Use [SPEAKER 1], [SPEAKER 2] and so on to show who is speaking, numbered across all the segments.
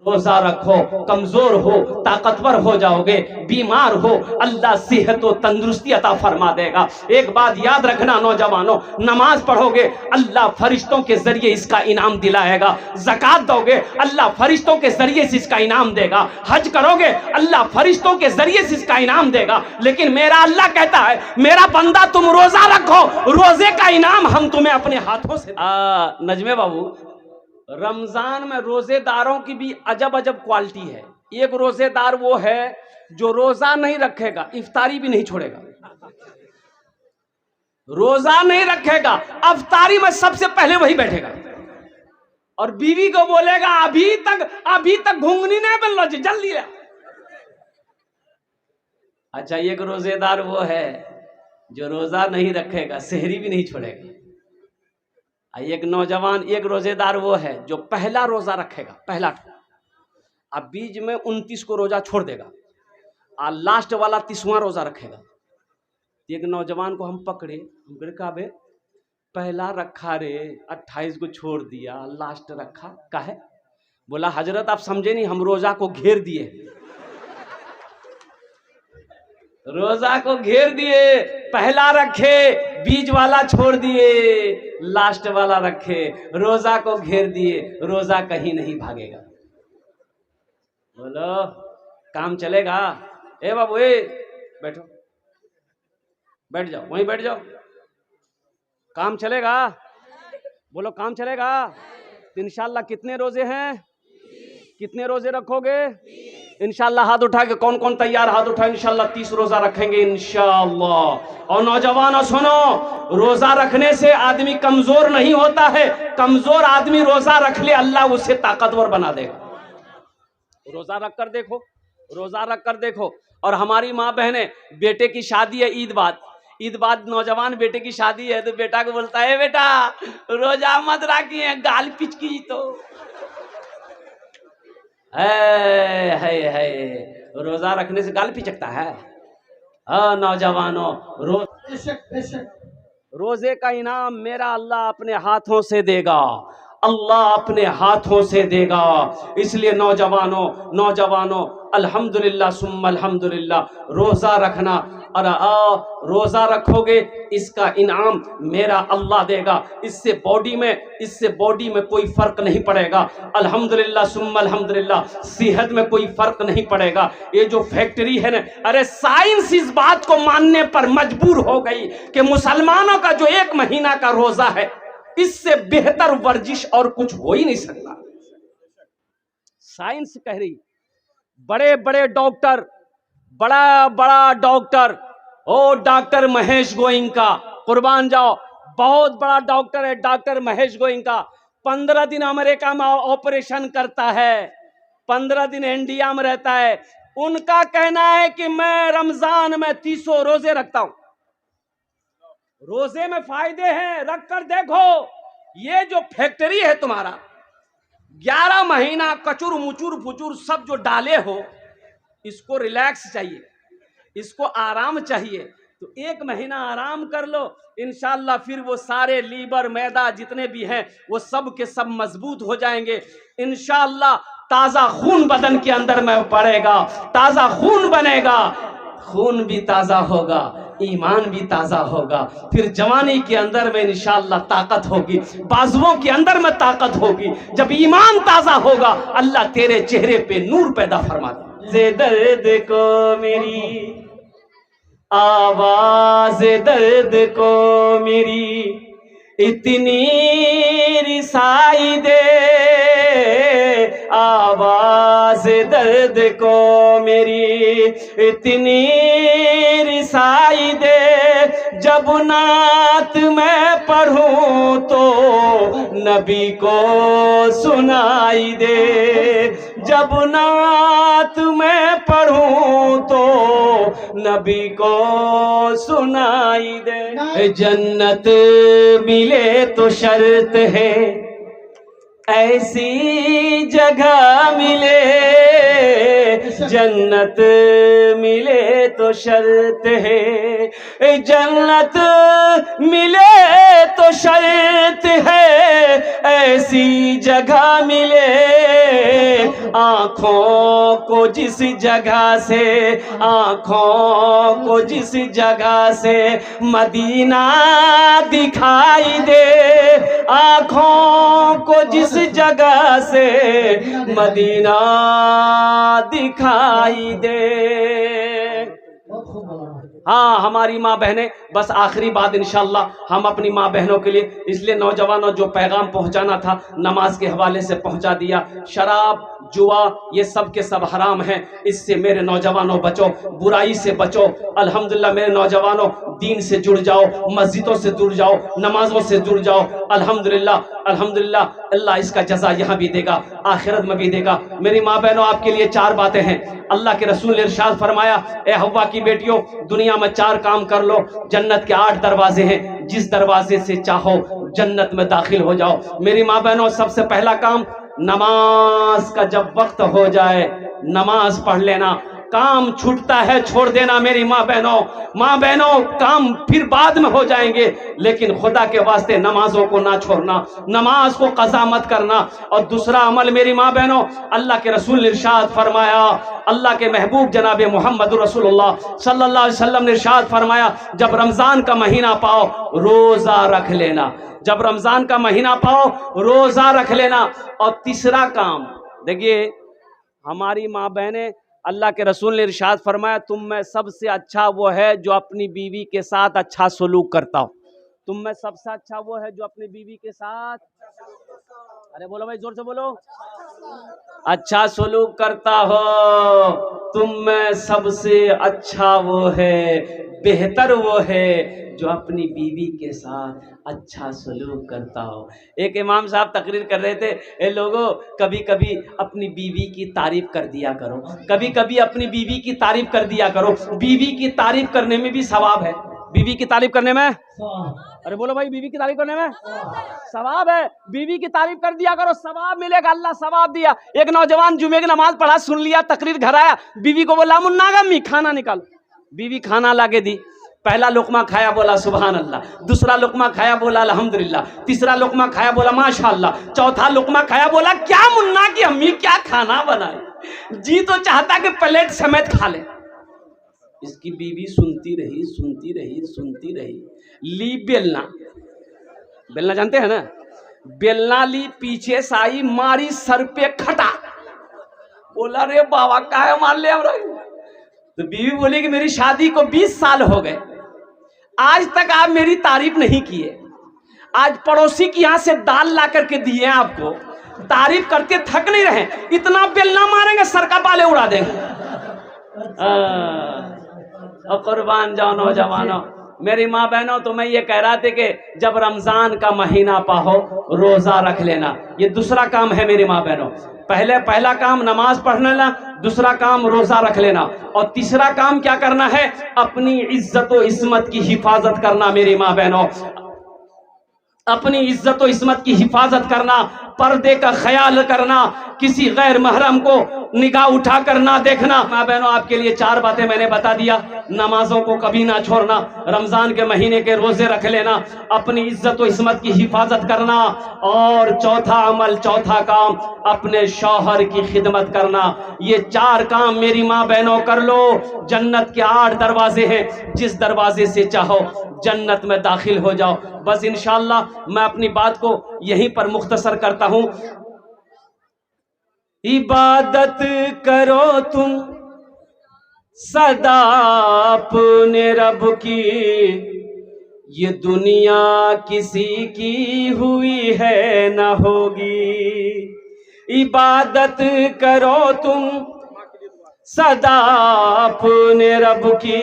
[SPEAKER 1] روزہ رکھو، کمزور ہو طاقتور ہو جاؤ گے، بیمار ہو اللہ صحت و تندرستی عطا فرما دے گا۔ ایک بات یاد رکھنا نوجوانوں، نماز پڑھو گے اللہ فرشتوں کے ذریعے اس کا انعام دلائے گا، زکوٰۃ دو گے اللہ فرشتوں کے ذریعے سے اس کا انعام دے گا، حج کرو گے اللہ فرشتوں کے ذریعے سے اس کا انعام دے گا۔ لیکن میرا اللہ کہتا ہے میرا بندہ تم روزہ رکھو، روزے کا انعام ہم تمہیں اپنے ہاتھوں سے نجمے بابو، رمضان میں روزے داروں کی بھی عجب عجب کوالٹی ہے۔ ایک روزے دار وہ ہے جو روزہ نہیں رکھے گا افطاری بھی نہیں چھوڑے گا، روزہ نہیں رکھے گا افطاری میں سب سے پہلے وہی بیٹھے گا، اور بیوی کو بولے گا ابھی تک گھنگنی نہیں بن لو جی جلدی لے۔ اچھا ایک روزے دار وہ ہے جو روزہ نہیں رکھے گا سحری بھی نہیں چھوڑے گا۔ ایک نوجوان ایک روزے دار وہ ہے جو پہلا روزہ رکھے گا، پہلا، اب بیچ میں 29 کو روزہ چھوڑ دے گا اور لاسٹ والا 30واں روزہ رکھے گا۔ ایک نوجوان کو ہم پکڑے، ہم نے کہا بے پہلا رکھا رے 28 کو چھوڑ دیا لاسٹ رکھا کہے؟ بولا حضرت آپ سمجھے نہیں، ہم روزہ کو گھیر دیے، روزہ کو گھیر دیے، پہلا رکھے بیچ والا چھوڑ دیے لاسٹ والا رکھے، روزہ کو گھیر دیے، روزہ کہیں نہیں بھاگے گا۔ بولو کام چلے گا؟ اے بابو اے بیٹھو، بیٹھ جاؤ وہیں بیٹھ جاؤ، کام چلے گا؟ بولو کام چلے گا؟ انشاءاللہ کتنے روزے ہیں؟ کتنے روزے رکھو گے؟ انشاءاللہ ہاتھ اٹھا کے کون کون تیار؟ ہاتھ اٹھا، انشاءاللہ 30 روزہ رکھیں گے انشاءاللہ۔ اور نوجوانوں سنو، روزہ رکھنے سے آدمی کمزور نہیں ہوتا ہے، کمزور آدمی روزہ رکھ لے اللہ اسے طاقتور بنا دے گا۔ روزہ رکھ کر دیکھو، روزہ رکھ کر دیکھو۔ اور ہماری ماں بہنیں، بیٹے کی شادی ہے عید بعد نوجوان بیٹے کی شادی ہے تو بیٹا کو بولتا ہے بیٹا روزہ مت رکھیے گال پچکی تو ہے روزہ رکھنے سے گال پچکتا ہے؟ ہاں نوجوانوں، روزے کا انعام میرا اللہ اپنے ہاتھوں سے دے گا، اللہ اپنے ہاتھوں سے دے گا۔ اس لیے نوجوانوں الحمدللہ ثم الحمدللہ روزہ رکھنا، اور روزہ رکھو گے اس کا انعام میرا اللہ دے گا، اس سے باڈی میں کوئی فرق نہیں پڑے گا، الحمدللہ ثم الحمدللہ صحت میں کوئی فرق نہیں پڑے گا۔ یہ جو فیکٹری ہے نا، ارے سائنس اس بات کو ماننے پر مجبور ہو گئی کہ مسلمانوں کا جو 1 مہینہ کا روزہ ہے اس سے بہتر ورزش اور کچھ ہو ہی نہیں سکتا۔ سائنس کہہ رہی، بڑے بڑے ڈاکٹر، بڑا ڈاکٹر، ڈاکٹر مہیش گوئنکا، قربان جاؤ، بہت بڑا ڈاکٹر ہے ڈاکٹر مہیش گوئنکا، 15 دن امریکہ میں آپریشن کرتا ہے، 15 دن انڈیا میں رہتا ہے۔ ان کا کہنا ہے کہ میں رمضان میں 30 روزے رکھتا ہوں۔ روزے میں فائدے ہیں، رکھ کر دیکھو۔ یہ جو فیکٹری ہے تمہارا 11 مہینہ کچور مچور پچور سب جو ڈالے ہو، اس کو ریلیکس چاہیے، اس کو آرام چاہیے، تو 1 مہینہ آرام کر لو انشاءاللہ، پھر وہ سارے لیبر میدا جتنے بھی ہیں وہ سب کے سب مضبوط ہو جائیں گے انشاءاللہ۔ تازہ خون بدن کے اندر میں پڑے گا، تازہ خون بنے گا، خون بھی تازہ ہوگا، ایمان بھی تازہ ہوگا، پھر جوانی کے اندر میں انشاءاللہ طاقت ہوگی، بازوؤں کے اندر میں طاقت ہوگی۔ جب ایمان تازہ ہوگا اللہ تیرے چہرے پہ نور پیدا فرما دے۔ درد کو میری آواز، درد کو میری اتنی رسائی دے، آواز درد کو میری اتنی رسائی دے، جب نعت میں پڑھوں تو نبی کو سنائی دے، جب نعت میں پڑھوں تو نبی کو سنائی دے۔ جنت ملے تو شرط ہے ایسی جگہ ملے، جنت ملے تو شرط ہے जन्नत मिले तो शर्त है ऐसी जगह मिले, आँखों को जिस जगह से, आँखों को जिस जगह से मदीना दिखाई दे, आँखों को जिस जगह से मदीना दिखाई दे। हाँ हमारी माँ बहनें, बस आखिरी बात इंशाअल्लाह हम अपनी माँ बहनों के लिए, इसलिए नौजवानों जो पैगाम पहुंचाना था नमाज के हवाले से पहुंचा दिया। शराब जुआ ये सब के सब हराम हैं, इससे मेरे नौजवानों बचो, बुराई से बचो। अल्हम्दुलिल्लाह मेरे नौजवानों दीन से जुड़ जाओ, मस्जिदों से जुड़ जाओ, नमाजों से जुड़ जाओ। अल्हम्दुलिल्लाह अल्हम्दुलिल्लाह अल्लाह इसका जज़ा यहाँ भी देगा, आखिरत में भी देगा। मेरी माँ बहनों आपके लिए 4 बातें हैं। अल्लाह के रसूल ने इरशाद फरमाया, ए हव्वा की बेटियों दुनिया में 4 काम कर लो, जन्नत के 8 दरवाजे हैं, जिस दरवाजे से चाहो जन्नत में दाखिल हो जाओ। मेरी माँ बहनों सबसे पहला काम, नमाज का जब वक्त हो जाए नमाज पढ़ लेना। काम छूटता है छोड़ देना मेरी माँ बहनों, काम फिर बाद में हो जाएंगे, लेकिन खुदा के वास्ते नमाजों को ना छोड़ना, नमाज को कज़ा मत करना। और दूसरा अमल मेरी माँ बहनों, अल्लाह के रसूल ने इरशाद फरमाया, अल्लाह के महबूब जनाब मोहम्मद रसूलुल्लाह सल्लल्लाहु अलैहि वसल्लम ने इरशाद फरमाया, जब रमजान का महीना पाओ रोजा रख लेना, जब रमजान का महीना पाओ रोजा रख लेना। और तीसरा काम देखिए हमारी माँ बहनें, अल्लाह के रसूल ने इरशाद फरमाया, तुम में सबसे अच्छा वो है जो अपनी बीवी के साथ अच्छा सलूक करता हो। तुम में सबसे अच्छा वो है जो अपनी बीवी के साथ, अरे बोलो भाई जोर से बोलो, अच्छा सलूक करता हो। तुम में सबसे अच्छा वो है, बेहतर वो है जो अपनी बीवी के साथ अच्छा सलूक करता हो। एक इमाम साहब तकरीर कर रहे थे, ए लोगों कभी कभी अपनी बीवी की तारीफ कर दिया करो, कभी कभी अपनी बीवी की तारीफ कर दिया करो। बीवी की तारीफ करने में भी सवाब है, बीवी की तारीफ करने में, अरे बोलो भाई बीवी की तारीफ करने में सवाब है। बीवी की तारीफ कर दिया करो, सवाब मिलेगा, अल्लाह सवाब दिया। एक नौजवान जुमे की नमाज पढ़ा, सुन लिया, तकरीर घर आया, बीवी को बोला मुन्ना गम्मी खाना निकालो। बीवी खाना लाके दी, पहला लुकमा खाया बोला सुभान अल्लाह, दूसरा लुकमा खाया बोला अल्हम्दुलिल्लाह, तीसरा लुकमा खाया बोला माशाअल्लाह, चौथा लुकमा खाया बोला क्या मुन्ना की अम्मी क्या खाना बनाई, जी तो चाहता कि प्लेट समेत खा ले। इसकी बीवी सुनती रही, ली बेलना, बेलना जानते हैं ना, बेलना ली, पीछे से आई, मारी सर पे खटा, बोला रे बाबा काहे मार ले हमरा। तो बीवी बोली कि मेरी शादी को 20 साल हो गए, आज तक आप मेरी तारीफ नहीं किए, आज पड़ोसी की यहाँ से दाल ला करके दिए आपको, तारीफ करते थक नहीं रहे, इतना बेलना मारेंगे सर का बाले उड़ा देंगे। और कुर्बान जाओ नौजवानों, मेरी माँ बहनों, तो मैं ये कह रहा था कि जब रमजान का महीना पाहो रोजा रख लेना, ये दूसरा काम है मेरी माँ बहनों। पहला काम नमाज पढ़ना, दूसरा काम रोजा रख लेना, और तीसरा काम क्या करना है, अपनी इज्जत और इस्मत की हिफाजत करना मेरी माँ बहनों, अपनी इज्जत और इस्मत की हिफाजत करना, पर्दे का ख्याल करना, किसी गैर महरम को निगाह उठा कर ना देखना। माँ बहनों आपके लिए 4 बातें मैंने बता दिया, नमाजों को कभी ना छोड़ना, रमजान के महीने के रोजे रख लेना, अपनी इज्जत और इस्मत की हिफाजत करना, और चौथा काम अपने शौहर की खिदमत करना। ये 4 काम मेरी माँ बहनों कर लो, जन्नत के 8 दरवाजे हैं, जिस दरवाजे से चाहो जन्नत में दाखिल हो जाओ। बस इंशाअल्लाह मैं अपनी बात को यहीं पर मुख्तसर करता हूँ। इबादत करो तुम सदा अपने रब की, ये दुनिया किसी की हुई है न होगी। इबादत करो तुम सदा अपने रब की,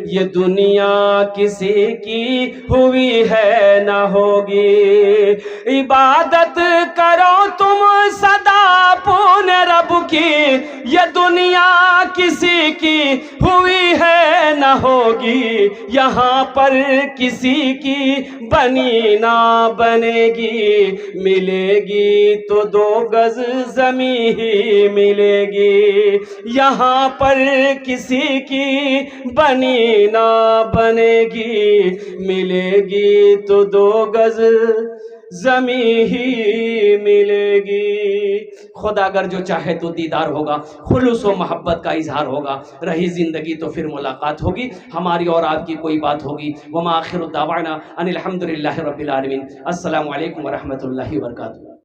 [SPEAKER 1] ये दुनिया किसी की हुई है न होगी। इबादत करो तुम सदा अपने रब کی یہ دنیا کسی کی ہوئی ہے نہ ہوگی، یہاں پر کسی کی بنی نہ بنے گی، ملے گی تو 2 گز زمین ہی ملے گی، یہاں پر کسی کی بنی نہ بنے گی، ملے گی تو 2 گز زمین ہی ملے گی۔ خدا اگر جو چاہے تو دیدار ہوگا، خلوص و محبت کا اظہار ہوگا، رہی زندگی تو پھر ملاقات ہوگی، ہماری اور آپ کی کوئی بات ہوگی۔ وما آخر دعوانا ان الحمدللہ رب العالمین۔ السلام علیکم ورحمۃ اللہ وبرکاتہ۔